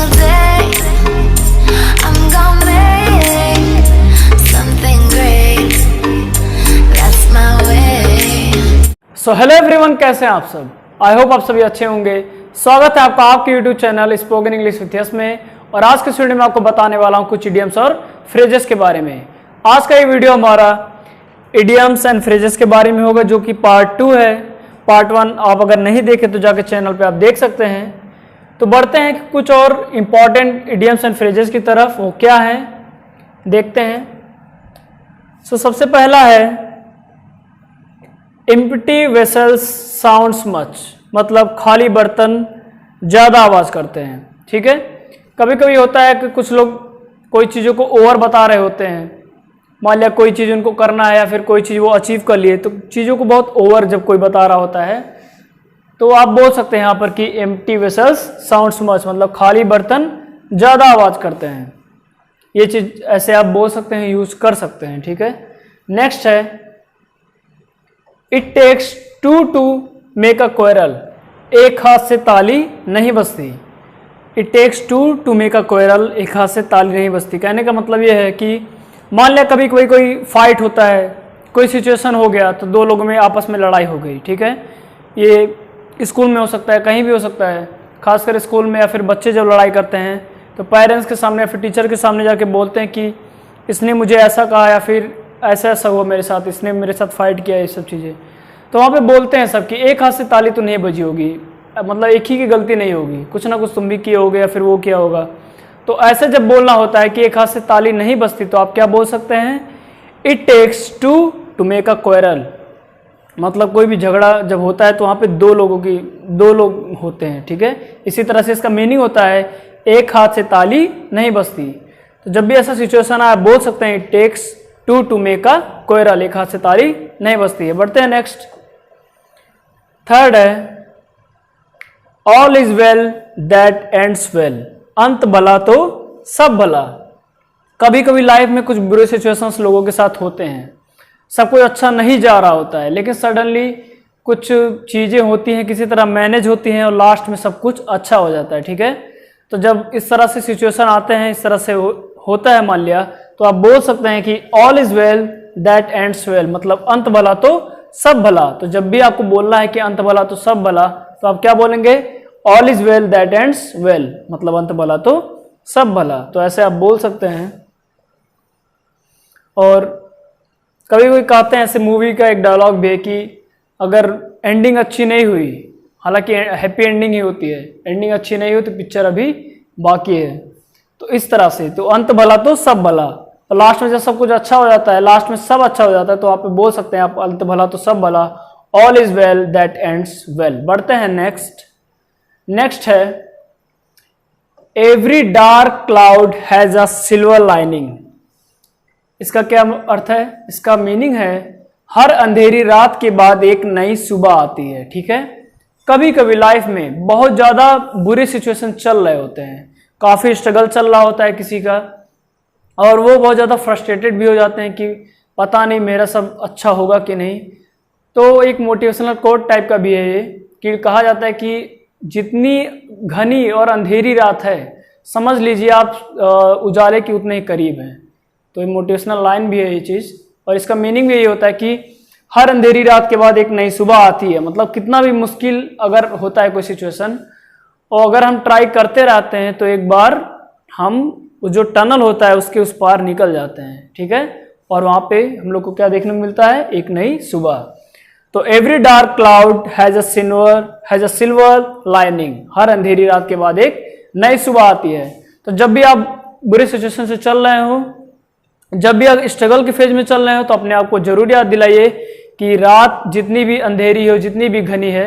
single day I'm gonna make something great. That's my way. So hello everyone, कैसे हैं आप सब? I hope आप सभी अच्छे होंगे। स्वागत है आपका आपके YouTube channel spoken English with yes में। और आज के वीडियो में आपको बताने वाला हूं कुछ इडियम्स और फ्रेजेस के बारे में। आज का ये वीडियो हमारा इडियम्स एंड फ्रेजेस के बारे में होगा, जो कि पार्ट 2 है। पार्ट 1 आप अगर नहीं देखे तो जाके चैनल पे आप देख सकते हैं। तो बढ़ते हैं कि कुछ और इम्पॉर्टेंट इडियम्स एंड फ्रेजेस की तरफ। वो क्या है देखते हैं। सो सबसे पहला है एम्प्टी वेसल्स साउंड्स मच, मतलब खाली बर्तन ज़्यादा आवाज़ करते हैं। ठीक है, कभी कभी होता है कि कुछ लोग कोई चीज़ों को ओवर बता रहे होते हैं। मान लिया कोई चीज़ उनको करना है या फिर कोई चीज़ वो अचीव कर लिए, तो चीज़ों को बहुत ओवर जब कोई बता रहा होता है तो आप बोल सकते हैं यहाँ पर कि एम्प्टी वेसल्स साउंड्स मच, मतलब खाली बर्तन ज़्यादा आवाज़ करते हैं। ये चीज़ ऐसे आप बोल सकते हैं, यूज कर सकते हैं। ठीक है, नेक्स्ट है it takes two to make a quarrel, एक हाथ से ताली नहीं बजती। It takes two to make a quarrel, एक हाथ से ताली नहीं बजती। कहने का मतलब ये है कि मान लिया कभी कोई फाइट होता है, कोई सिचुएशन हो गया तो दो लोगों में आपस में लड़ाई हो गई। ठीक है, ये स्कूल में हो सकता है, कहीं भी हो सकता है। खासकर स्कूल में या फिर बच्चे जब लड़ाई करते हैं तो पेरेंट्स के सामने या फिर टीचर के सामने जाके बोलते हैं कि इसने मुझे ऐसा कहा या फिर ऐसा ऐसा हुआ मेरे साथ, इसने मेरे साथ फाइट किया, ये सब चीज़ें। तो वहाँ पे बोलते हैं सब कि एक हाथ से ताली तो नहीं बजी होगी, मतलब एक ही की गलती नहीं होगी, कुछ ना कुछ तुम भी किए होगे या फिर वो किया होगा। तो ऐसे जब बोलना होता है कि एक हाथ से ताली नहीं बजती, तो आप क्या बोल सकते हैं? It takes two to make a quarrel, मतलब कोई भी झगड़ा जब होता है तो वहाँ पे दो लोग होते हैं। ठीक है, इसी तरह से इसका मीनिंग होता है एक हाथ से ताली नहीं बजती। तो जब भी ऐसा सिचुएशन आए आप बोल सकते हैं it takes two to make a quarrel, एक हाथ से ताली नहीं बजती है। बढ़ते हैं नेक्स्ट। थर्ड है all is well that ends well, अंत भला तो सब भला। कभी कभी लाइफ में कुछ बुरे सिचुएशंस लोगों के साथ होते हैं, सब कुछ अच्छा नहीं जा रहा होता है, लेकिन सडनली कुछ चीज़ें होती हैं, किसी तरह मैनेज होती हैं और लास्ट में सब कुछ अच्छा हो जाता है। ठीक है, तो जब इस तरह से सिचुएशन आते हैं, इस तरह से होता है मान लिया, तो आप बोल सकते हैं कि all is well that ends well, मतलब अंत भला तो सब भला। तो जब भी आपको बोलना है कि अंत भला तो सब भला, तो आप क्या बोलेंगे? All is well that ends well, मतलब अंत भला तो सब भला। तो ऐसे आप बोल सकते हैं। और कभी कोई कहते हैं, ऐसे मूवी का एक डायलॉग भी है कि अगर एंडिंग अच्छी नहीं हुई, हालांकि हैप्पी एंडिंग ही होती है, एंडिंग अच्छी नहीं हुई तो पिक्चर अभी बाकी है। तो इस तरह से तो अंत भला तो सब भला, तो लास्ट में जब सब कुछ अच्छा हो जाता है, लास्ट में सब अच्छा हो जाता है, तो आप बोल सकते हैं आप अंत भला तो सब भला, all is well that ends well. बढ़ते हैं नेक्स्ट है every dark cloud has a silver lining. इसका क्या अर्थ है? इसका मीनिंग है हर अंधेरी रात के बाद एक नई सुबह आती है। ठीक है, कभी कभी लाइफ में बहुत ज्यादा बुरे सिचुएशन चल रहे होते हैं, काफी स्ट्रगल चल रहा होता है किसी का, और वो बहुत ज़्यादा फ्रस्ट्रेटेड भी हो जाते हैं कि पता नहीं मेरा सब अच्छा होगा कि नहीं। तो एक मोटिवेशनल कोट टाइप का भी है ये, कि कहा जाता है कि जितनी घनी और अंधेरी रात है, समझ लीजिए आप उजाले की उतने ही करीब हैं। तो ये मोटिवेशनल लाइन भी है ये चीज़, और इसका मीनिंग भी ये होता है कि हर अंधेरी रात के बाद एक नई सुबह आती है। मतलब कितना भी मुश्किल अगर होता है कोई सिचुएशन, और अगर हम ट्राई करते रहते हैं तो एक बार हम वो जो टनल होता है उसके उस पार निकल जाते हैं। ठीक है, और वहाँ पे हम लोग को क्या देखने को मिलता है? एक नई सुबह। तो every dark cloud has a silver lining, हर अंधेरी रात के बाद एक नई सुबह आती है। तो जब भी आप बुरे सिचुएशन से चल रहे हो, जब भी आप स्ट्रगल के फेज में चल रहे हो, तो अपने आप को जरूर याद दिलाइए कि रात जितनी भी अंधेरी हो, जितनी भी घनी है,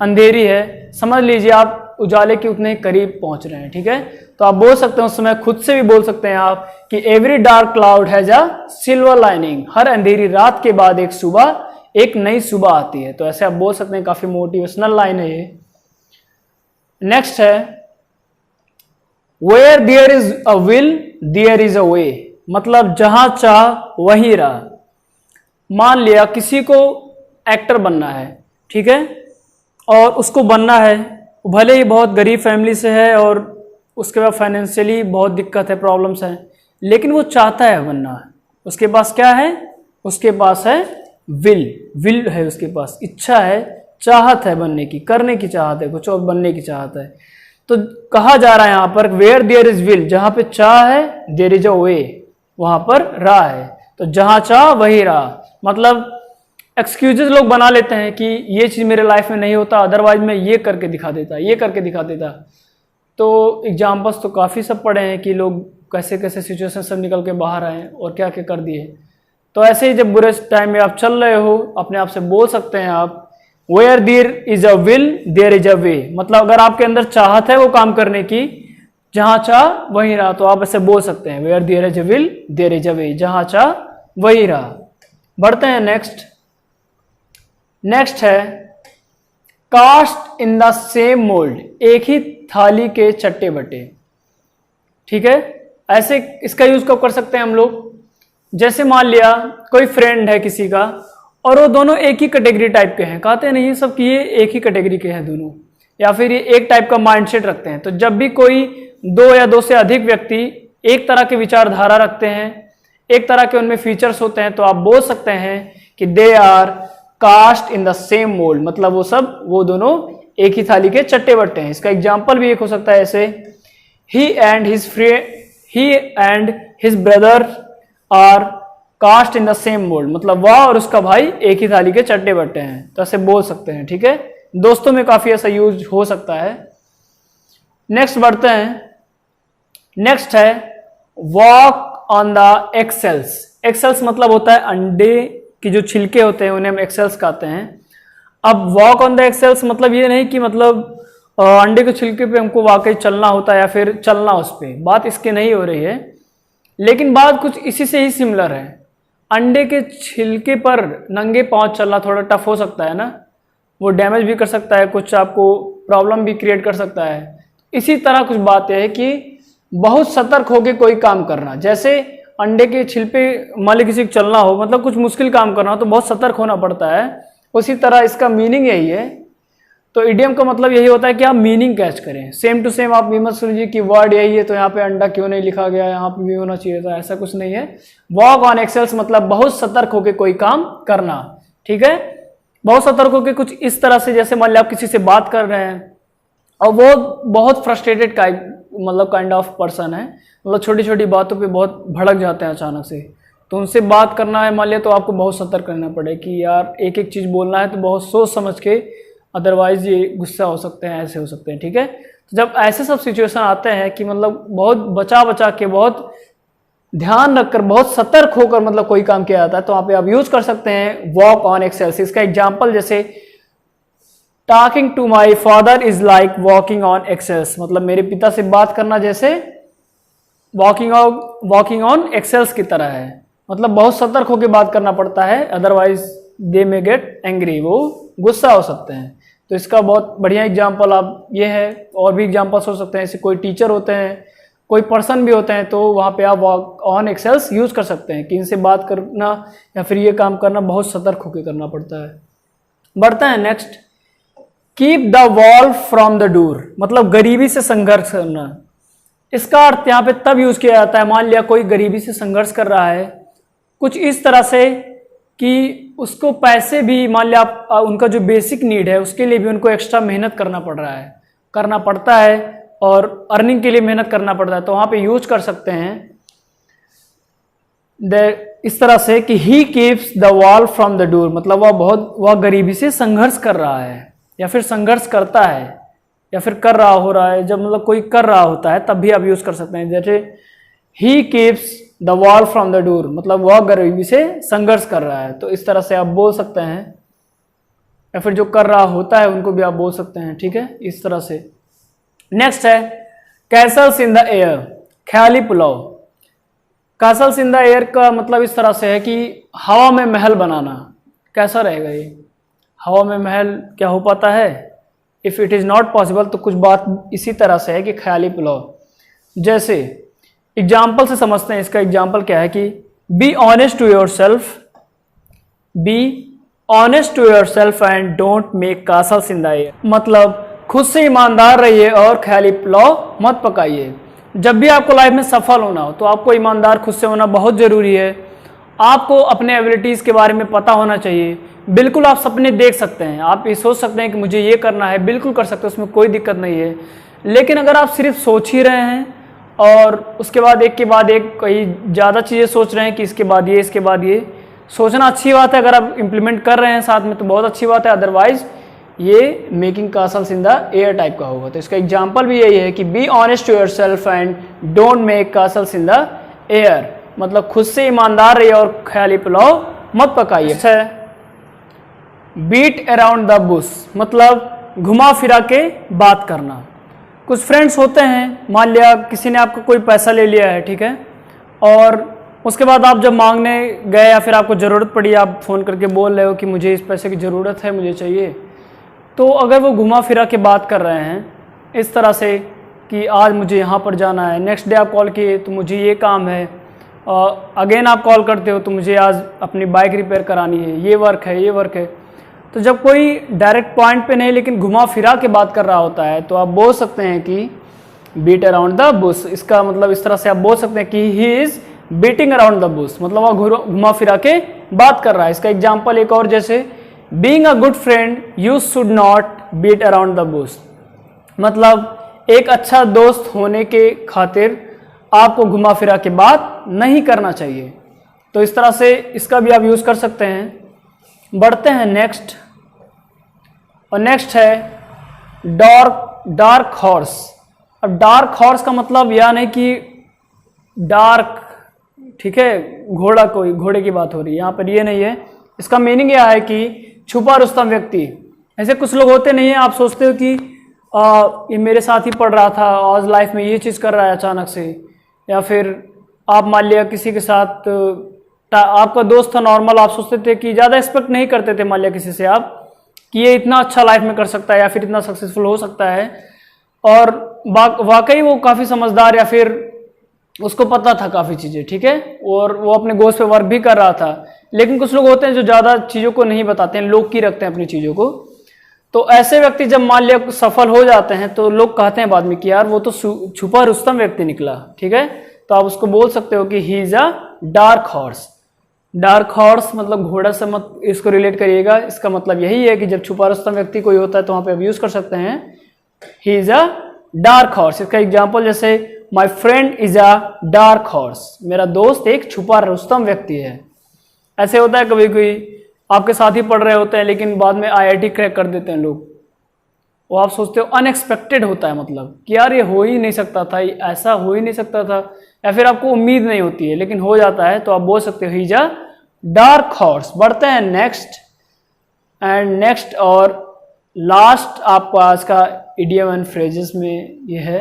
अंधेरी है, समझ लीजिए आप उजाले के उतने करीब पहुंच रहे हैं। ठीक है, तो आप बोल सकते हैं उस समय, खुद से भी बोल सकते हैं आप कि every dark cloud has a silver lining, हर अंधेरी रात के बाद एक सुबह, एक नई सुबह आती है। तो ऐसे आप बोल सकते हैं, काफी मोटिवेशनल लाइन है ये। नेक्स्ट है where there is a will there is a way, मतलब जहां चाह वहीं राह। मान लिया किसी को एक्टर बनना है, ठीक है, और उसको बनना है, भले ही बहुत गरीब फैमिली से है और उसके बाद फाइनेंशियली बहुत दिक्कत है, प्रॉब्लम्स हैं, लेकिन वो चाहता है बनना। उसके पास क्या है? उसके पास है विल है, उसके पास इच्छा है, चाहत है बनने की, करने की चाहत है, कुछ और बनने की चाहत है। तो कहा जा रहा है यहाँ पर वेयर देयर इज विल, जहां पे चाह है देयर इज अ वे, वहां पर राह है। तो जहां चाह वही राह, मतलब एक्सक्यूजेस लोग बना लेते हैं कि ये चीज़ मेरे लाइफ में नहीं होता, अदरवाइज मैं ये करके दिखा देता, ये करके दिखा देता। तो एग्जाम्पल्स तो काफ़ी सब पढ़े हैं कि लोग कैसे कैसे सिचुएशन सब निकल के बाहर आए और क्या क्या कर दिए। तो ऐसे ही जब बुरे टाइम में आप चल रहे हो, अपने आप से बोल सकते हैं आप where there is a will there is a way, मतलब अगर आपके अंदर चाहत है वो काम करने की, जहां चाह वही राह, तो आप ऐसे बोल सकते हैं where there is a will there is a way, जहां चाह वही राह। बढ़ते हैं नेक्स्ट है cast in the same mould, एक ही थाली के चट्टे बट्टे। ठीक है, ऐसे इसका यूज कब कर सकते हैं हम लोग? जैसे मान लिया कोई फ्रेंड है किसी का और वो दोनों एक ही कैटेगरी टाइप के हैं, कहते हैं नहीं सब कि ये एक ही कैटेगरी के हैं दोनों, या फिर ये एक टाइप का माइंडसेट रखते हैं। तो जब भी कोई दो या दो से अधिक व्यक्ति एक तरह के विचारधारा रखते हैं, एक तरह के उनमें फीचर्स होते हैं, तो आप बोल सकते हैं कि they are cast in the same mould, मतलब वो दोनों एक ही थाली के चट्टे बट्टे हैं। इसका एग्जाम्पल भी एक हो सकता है ऐसे, ही and his brother are cast in the same mould, मतलब वह और उसका भाई एक ही थाली के चट्टे बट्टे हैं, तो ऐसे बोल सकते हैं। ठीक है, दोस्तों में काफी ऐसा यूज हो सकता है। नेक्स्ट बढ़ते हैं, नेक्स्ट है वॉक ऑन द एक्सेल्स। एक्सेल्स मतलब होता है अंडे की जो छिलके होते हैं उन्हें हम एक्सेल्स कहते हैं। अब वॉक ऑन द एक्सेल्स मतलब ये नहीं कि मतलब अंडे के छिलके पे हमको वाकई चलना होता है या फिर चलना उस पे, बात इसकी नहीं हो रही है, लेकिन बात कुछ इसी से ही सिमिलर है। अंडे के छिलके पर नंगे पांव चलना थोड़ा टफ हो सकता है ना, वो डैमेज भी कर सकता है, कुछ आपको प्रॉब्लम भी क्रिएट कर सकता है। इसी तरह कुछ बात है कि बहुत सतर्क होकर कोई काम करना, जैसे अंडे के छिलके मान ली किसी को चलना हो, मतलब कुछ मुश्किल काम करना हो तो बहुत सतर्क होना पड़ता है, उसी तरह इसका मीनिंग यही है। तो इडियम का मतलब यही होता है कि आप मीनिंग कैच करें, सेम टू सेम। आप ये मत समझिए कि वर्ड यही है तो यहाँ पे अंडा क्यों नहीं लिखा गया, यहाँ पे भी होना चाहिए था, ऐसा कुछ नहीं है। वॉक ऑन एक्सेल्स मतलब बहुत सतर्क होकर कोई काम करना। ठीक है, बहुत सतर्क होकर कुछ इस तरह से, जैसे मान लिया आप किसी से बात कर रहे हैं और वो बहुत फ्रस्ट्रेटेड काइंड ऑफ पर्सन है, मतलब छोटी छोटी बातों पे बहुत भड़क जाते हैं अचानक से, तो उनसे बात करना है मान लिया, तो आपको बहुत सतर्क करना पड़ेगा कि यार एक एक चीज़ बोलना है तो बहुत सोच समझ के, अदरवाइज ये गुस्सा हो सकते हैं, ऐसे हो सकते हैं। ठीक है, तो जब ऐसे सब सिचुएशन आते हैं कि मतलब बहुत बचा के, बहुत ध्यान रखकर, बहुत सतर्क होकर मतलब कोई काम किया जाता है, तो वहाँ पे आप यूज कर सकते हैं वॉक ऑन एक्सेल्स। इसका एग्जाम्पल जैसे talking to my father is like walking on eggshells, मतलब मेरे पिता से बात करना जैसे वॉकिंग ऑन एक्सेल्स की तरह है, मतलब बहुत सतर्क होकर बात करना पड़ता है, otherwise they may get angry, वो गुस्सा हो सकते हैं। तो इसका बहुत बढ़िया एग्जाम्पल आप ये है, और भी एग्जाम्पल्स हो सकते हैं। ऐसे कोई टीचर होते हैं, कोई पर्सन भी होते हैं, तो वहाँ पे आप वॉक ऑन एक्सेल्स यूज कर सकते हैं कि इनसे बात करना या फिर ये काम करना बहुत सतर्क होकर करना पड़ता है। बढ़ते हैं next, keep the wall from the door, मतलब गरीबी से संघर्ष करना। इसका अर्थ यहाँ पे तब यूज किया जाता है, मान लिया कोई गरीबी से संघर्ष कर रहा है कुछ इस तरह से कि उसको पैसे भी, मान लिया आप उनका जो बेसिक नीड है उसके लिए भी उनको एक्स्ट्रा मेहनत करना पड़ता है और अर्निंग के लिए मेहनत करना पड़ता है, तो वहाँ पे यूज कर सकते हैं इस तरह से कि he keeps the wall from the door, मतलब वह गरीबी से संघर्ष कर रहा है या फिर संघर्ष करता है या फिर कर रहा हो रहा है। जब मतलब कोई कर रहा होता है तब भी आप यूज कर सकते हैं, जैसे he keeps the wall from the door, मतलब वह गरीबी से संघर्ष कर रहा है, तो इस तरह से आप बोल सकते हैं। या फिर जो कर रहा होता है उनको भी आप बोल सकते हैं। ठीक है, इस तरह से। नेक्स्ट है Castle's in the air, Khyali pulao. Castle's in the air का मतलब इस तरह से है कि हवा में महल बनाना। कैसा रहेगा ये, हवा में महल क्या हो पाता है? If it is not possible, तो कुछ बात इसी तरह से है कि ख्याली पुलाव। जैसे एग्जाम्पल से समझते हैं, इसका एग्जाम्पल क्या है कि be honest to yourself and don't make castles in the air, मतलब खुद से ईमानदार रहिए और ख्याली पुलाव मत पकाइए। जब भी आपको लाइफ में सफल होना हो तो आपको ईमानदार खुद से होना बहुत ज़रूरी है। आपको अपने एबिलिटीज़ के बारे में पता होना चाहिए। बिल्कुल आप सपने देख सकते हैं, आप ये सोच सकते हैं कि मुझे ये करना है, बिल्कुल कर सकते हैं, उसमें कोई दिक्कत नहीं है। लेकिन अगर आप सिर्फ सोच ही रहे हैं और उसके बाद एक के बाद एक कई ज़्यादा चीज़ें सोच रहे हैं कि इसके बाद ये, इसके बाद ये, सोचना अच्छी बात है। अगर आप इम्प्लीमेंट कर रहे हैं साथ में तो बहुत अच्छी बात है, अदरवाइज ये making castles in the air type का होगा। तो इसका एग्जाम्पल भी यही है कि be honest to yourself and don't make castles in the air, मतलब खुद से ईमानदार रहिए और ख्याली पुलाव मत पकाइए। बीट अराउंड द बुश, मतलब घुमा फिरा के बात करना। कुछ फ्रेंड्स होते हैं, मान लिया किसी ने आपको कोई पैसा ले लिया है, ठीक है, और उसके बाद आप जब मांगने गए या फिर आपको ज़रूरत पड़ी, आप फ़ोन करके बोल रहे हो कि मुझे इस पैसे की ज़रूरत है, मुझे चाहिए, तो अगर वो घुमा फिरा के बात कर रहे हैं इस तरह से कि आज मुझे यहाँ पर जाना है, नेक्स्ट डे आप कॉल किए तो मुझे ये काम है, अगेन आप कॉल करते हो तो मुझे आज अपनी बाइक रिपेयर करानी है, ये वर्क है, ये वर्क है। तो जब कोई डायरेक्ट पॉइंट पे नहीं लेकिन घुमा फिरा के बात कर रहा होता है तो आप बोल सकते हैं कि बीट अराउंड द बुश। इसका मतलब इस तरह से आप बोल सकते हैं कि he is beating around the bush, मतलब वो घुमा फिरा के बात कर रहा है। इसका एग्जाम्पल एक और, जैसे being a good friend you should not beat around the bush, मतलब एक अच्छा दोस्त होने के खातिर आपको घुमा फिरा के बात नहीं करना चाहिए। तो इस तरह से इसका भी आप यूज़ कर सकते हैं। बढ़ते हैं नेक्स्ट, और नेक्स्ट है डार्क हॉर्स। अब डार्क हॉर्स का मतलब यह नहीं कि डार्क, ठीक है, घोड़ा, कोई घोड़े की बात हो रही है यहाँ पर, ये नहीं है। इसका मीनिंग यह है कि छुपा रुस्तम व्यक्ति। ऐसे कुछ लोग होते नहीं हैं, आप सोचते हो कि ये मेरे साथ ही पढ़ रहा था, आज लाइफ में ये चीज़ कर रहा है अचानक से, या फिर आप मान लिया किसी के साथ आपका दोस्त था नॉर्मल, आप सोचते थे कि ज़्यादा एक्सपेक्ट नहीं करते थे मान लिया किसी से आप कि ये इतना अच्छा लाइफ में कर सकता है या फिर इतना सक्सेसफुल हो सकता है, और वाकई वो काफ़ी समझदार या फिर उसको पता था काफ़ी चीज़ें, ठीक है, और वो अपने गोल्स पे वर्क भी कर रहा था। लेकिन कुछ लोग होते हैं जो ज़्यादा चीज़ों को नहीं बताते हैं, लोग की रखते हैं अपनी चीज़ों को। तो ऐसे व्यक्ति जब मान लिया सफल हो जाते हैं तो लोग कहते हैं बाद में कि यार वो तो छुपा रुस्तम व्यक्ति निकला, ठीक है। तो आप उसको बोल सकते हो कि he is a dark horse. Dark horse मतलब घोड़ा से मत इसको रिलेट करिएगा, इसका मतलब यही है कि जब छुपा रुस्तम व्यक्ति कोई होता है तो वहाँ पे आप यूज़ कर सकते हैं ही इज़ अ डार्क हॉर्स। इसका एग्जाम्पल जैसे my friend is a dark horse, मेरा दोस्त एक छुपा रुस्तम व्यक्ति है। ऐसे होता है कभी कोई आपके साथ ही पढ़ रहे होते हैं लेकिन बाद में IIT क्रैक कर देते हैं लोग, वो आप सोचते हो अनएक्सपेक्टेड होता है, मतलब कि यार ये हो ही नहीं सकता था, ऐसा हो ही नहीं सकता था, या फिर आपको उम्मीद नहीं होती है लेकिन हो जाता है, तो आप बोल सकते हो he is a dark horse. बढ़ते हैं नेक्स्ट और लास्ट आपका आज का इडियम एंड फ्रेजेस में ये है,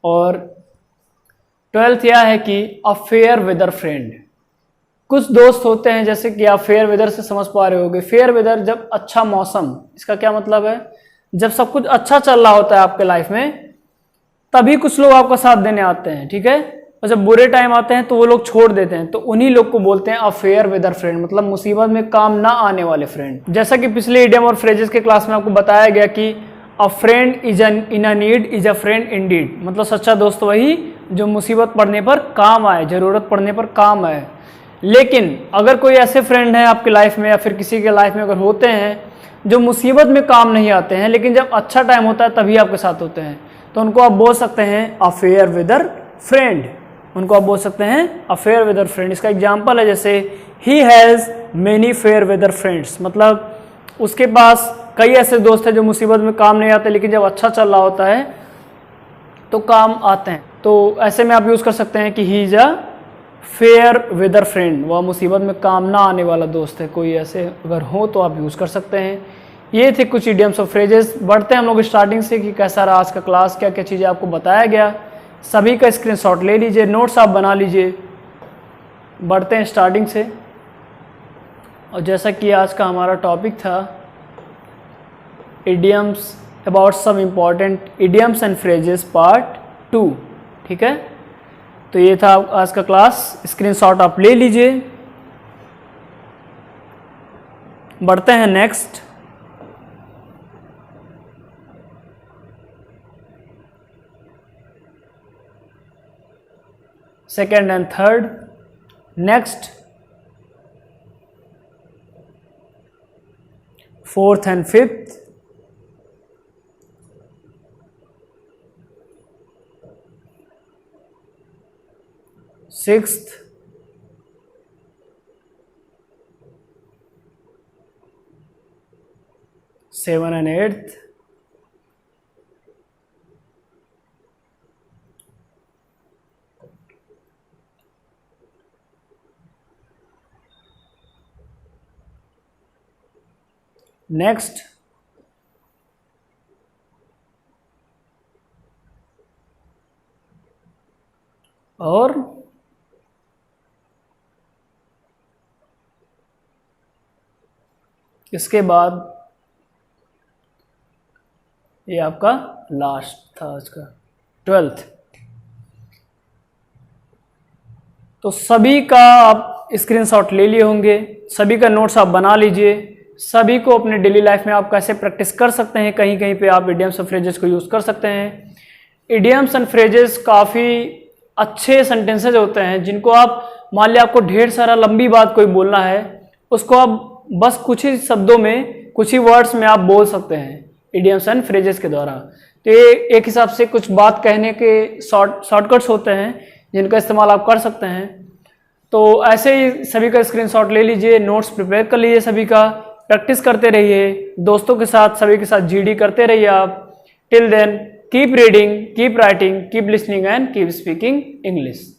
और 12th यह है कि अ फेयर वेदर फ्रेंड। कुछ दोस्त होते हैं, जैसे कि आप फेयर वेदर से समझ पा रहे होगे, फेयर वेदर जब अच्छा मौसम, इसका क्या मतलब है, जब सब कुछ अच्छा चल रहा होता है आपके लाइफ में तभी कुछ लोग आपका साथ देने आते हैं, ठीक है, और जब बुरे टाइम आते हैं तो वो लोग छोड़ देते हैं, तो उन्हीं लोग को बोलते हैं अ फेयर वेदर फ्रेंड, मतलब मुसीबत में काम ना आने वाले फ्रेंड। जैसा कि पिछले इडियम और फ्रेजेस के क्लास में आपको बताया गया कि अ friend is in a need is a friend Indeed, मतलब सच्चा दोस्त वही जो मुसीबत पड़ने पर काम आए, जरूरत पड़ने पर काम आए। लेकिन अगर कोई ऐसे फ्रेंड है आपकी लाइफ में या फिर किसी के लाइफ में अगर होते हैं जो मुसीबत में काम नहीं आते हैं लेकिन जब अच्छा टाइम होता है तभी आपके साथ होते हैं, तो उनको आप बोल सकते हैं अ फेयर वेदर फ्रेंड, उनको आप बोल सकते हैं अ फेयर वेदर फ्रेंड। इसका एग्जांपल है जैसे he has many fair weather friends, मतलब उसके पास कई ऐसे दोस्त हैं जो मुसीबत में काम नहीं आते लेकिन जब अच्छा चल रहा होता है तो काम आते हैं। तो ऐसे में आप यूज़ कर सकते हैं कि he is a fair weather friend, वह मुसीबत में काम ना आने वाला दोस्त है, कोई ऐसे अगर हो तो आप यूज़ कर सकते हैं। ये थे कुछ इडियम्स और फ्रेजेस। बढ़ते हैं हम लोग स्टार्टिंग से कि कैसा रहा आज का क्लास, क्या क्या चीज़ें आपको बताया गया, सभी का स्क्रीनशॉट ले लीजिए, नोट्स आप बना लीजिए। बढ़ते हैं स्टार्टिंग से, और जैसा कि आज का हमारा टॉपिक था idioms, about some important idioms and phrases part 2, ठीक है। तो ये था आज का क्लास, स्क्रीनशॉट आप ले लीजिए। बढ़ते हैं next. Second and third, next fourth and fifth, sixth, seven and eighth, next और इसके बाद ये आपका लास्ट था आज का 12th। तो सभी का आप स्क्रीनशॉट ले लिए होंगे, सभी का नोट्स आप बना लीजिए। सभी को अपने डेली लाइफ में आप कैसे प्रैक्टिस कर सकते हैं, कहीं कहीं पे आप इडियम्स और फ्रेजेस को यूज़ कर सकते हैं। इडियम्स एंड फ्रेजेस काफ़ी अच्छे सेंटेंसेज होते हैं जिनको आप, मान लिया आपको ढेर सारा लंबी बात कोई बोलना है, उसको आप बस कुछ ही शब्दों में, कुछ ही वर्ड्स में आप बोल सकते हैं इडियम्स एंड फ्रेजेस के द्वारा। तो ये एक हिसाब से कुछ बात कहने के शॉर्टकट्स होते हैं जिनका इस्तेमाल आप कर सकते हैं। तो ऐसे ही सभी का स्क्रीनशॉट ले लीजिए, नोट्स प्रिपेयर कर लीजिए, सभी का प्रैक्टिस करते रहिए, दोस्तों के साथ, सभी के साथ जीडी करते रहिए आप। Till then keep reading, keep writing, keep listening and keep speaking English.